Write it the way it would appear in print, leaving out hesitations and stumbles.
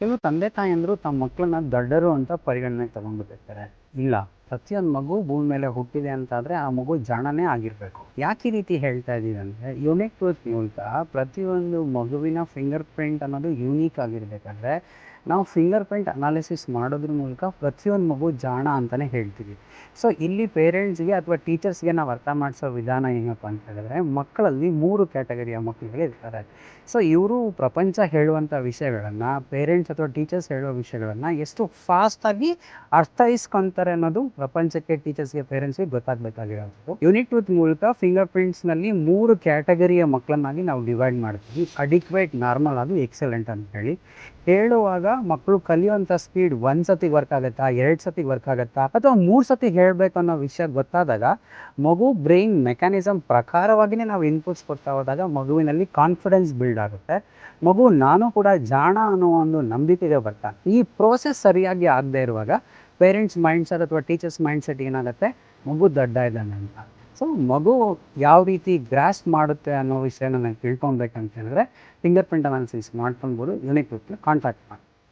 ಕೆಲವು ತಂದೆ ತಾಯಂದಿರು ತಮ್ಮ ಮಕ್ಕಳನ್ನ ದಡ್ಡರು ಅಂತ ಪರಿಗಣನೆಗೆ ತಗೊಂಡ್ಬಿಟ್ಟಿರ್ತಾರೆ. ಇಲ್ಲ, ಪ್ರತಿಯೊಂದು ಮಗು ಭೂಮಿ ಮೇಲೆ ಹುಟ್ಟಿದೆ ಅಂತಾದರೆ ಆ ಮಗು ಜಾಣನೇ ಆಗಿರಬೇಕು. ಯಾಕೆ ಈ ರೀತಿ ಹೇಳ್ತಾ ಇದ್ದೀವಿ ಅಂದರೆ, ಯುನಿಕ್ ಟ್ರೂತ್ ಮೂಲಕ ಪ್ರತಿಯೊಂದು ಮಗುವಿನ ಫಿಂಗರ್ ಪ್ರಿಂಟ್ ಅನ್ನೋದು ಯೂನಿಕ್ ಆಗಿರಬೇಕಾದ್ರೆ ನಾವು ಫಿಂಗರ್ ಪ್ರಿಂಟ್ ಅನಾಲಿಸಿಸ್ ಮಾಡೋದ್ರ ಮೂಲಕ ಪ್ರತಿಯೊಂದು ಮಗು ಜಾಣ ಅಂತಲೇ ಹೇಳ್ತೀವಿ. ಸೊ ಇಲ್ಲಿ ಪೇರೆಂಟ್ಸ್ಗೆ ಅಥವಾ ಟೀಚರ್ಸ್ಗೆ ನಾವು ಅರ್ಥ ಮಾಡಿಸೋ ವಿಧಾನ ಏನಪ್ಪ ಅಂತ ಹೇಳಿದ್ರೆ, ಮಕ್ಕಳಲ್ಲಿ 3 ಕ್ಯಾಟಗರಿಯ ಮಕ್ಕಳುಗಳು ಇರ್ತಾರೆ. ಸೊ ಇವರು ಪ್ರಪಂಚ ಹೇಳುವಂಥ ವಿಷಯಗಳನ್ನು, ಪೇರೆಂಟ್ಸ್ ಅಥವಾ ಟೀಚರ್ಸ್ ಹೇಳುವ ವಿಷಯಗಳನ್ನು ಎಷ್ಟು ಫಾಸ್ಟಾಗಿ ಅರ್ಥೈಸ್ಕೊತಾರೆ ಅನ್ನೋದು ಪ್ರಪಂಚಕ್ಕೆ, ಟೀಚರ್ಸ್ಗೆ, ಪೇರೆಂಟ್ಸ್ಗೆ ಗೊತ್ತಾಗಬೇಕಾಗಿರೋದು. ಯುನಿಕ್ ಟ್ರೂತ್ ಮೂಲಕ ಫಿಂಗರ್ ಪ್ರಿಂಟ್ಸ್ನಲ್ಲಿ 3 ಕ್ಯಾಟಗರಿಯ ಮಕ್ಕಳನ್ನಾಗಿ ನಾವು ಡಿವೈಡ್ ಮಾಡ್ತೀವಿ. ಅಡಿಕ್ವೇಟ್, ನಾರ್ಮಲ್, ಅದು ಎಕ್ಸಲೆಂಟ್ ಅಂತ ಹೇಳಿ. ಹೇಳುವಾಗ ಮಕ್ಕಳು ಕಲಿಯುವಂಥ ಸ್ಪೀಡ್ 1 ಸತಿ ವರ್ಕ್ ಆಗುತ್ತಾ, 2 ಸತಿ ವರ್ಕ್ ಆಗುತ್ತಾ, ಅಥವಾ 3 ಸತಿ ಹೇಳಬೇಕು ಅನ್ನೋ ವಿಷಯ ಗೊತ್ತಾದಾಗ ಮಗು ಬ್ರೈನ್ ಮೆಕ್ಯಾನಿಸಮ್ ಪ್ರಕಾರವಾಗಿಯೇ ನಾವು ಇನ್ಪುಟ್ಸ್ ಕೊಡ್ತಾ ಹೋದಾಗ ಮಗುವಿನಲ್ಲಿ ಕಾನ್ಫಿಡೆನ್ಸ್ ಬಿಲ್ಡ್ ಆಗುತ್ತೆ. ಮಗು ನಾನು ಕೂಡ ಜಾಣ ಅನ್ನೋ ಒಂದು ನಂಬಿಕೆಗೆ ಬರ್ತಾ. ಈ ಪ್ರೋಸೆಸ್ ಸರಿಯಾಗಿ ಆಗದೆ ಇರುವಾಗ ಪೇರೆಂಟ್ಸ್ ಮೈಂಡ್ಸೆಟ್ ಅಥವಾ ಟೀಚರ್ಸ್ ಮೈಂಡ್ಸೆಟ್ ಏನಾಗುತ್ತೆ, ಮಗು ದಡ್ಡ ಇದ್ದಾನೆ ಅಂತ. ಸೊ ಮಗು ಯಾವ ರೀತಿ ಗ್ರಾಸ್ಪ್ ಮಾಡುತ್ತೆ ಅನ್ನೋ ವಿಷಯನ ನಾನು ತಿಳ್ಕೊಬೇಕಂತ ಹೇಳಿದ್ರೆ ಫಿಂಗರ್ ಪ್ರಿಂಟ್ ಅನಾಲಿಸಿಸ್ ಮಾಡ್ಕೊಬೋದು. ಯುನಿಕ್ ಟ್ರೂತ್ನ ಕಾಂಟ್ಯಾಕ್ಟ್ ಮಾಡಿ.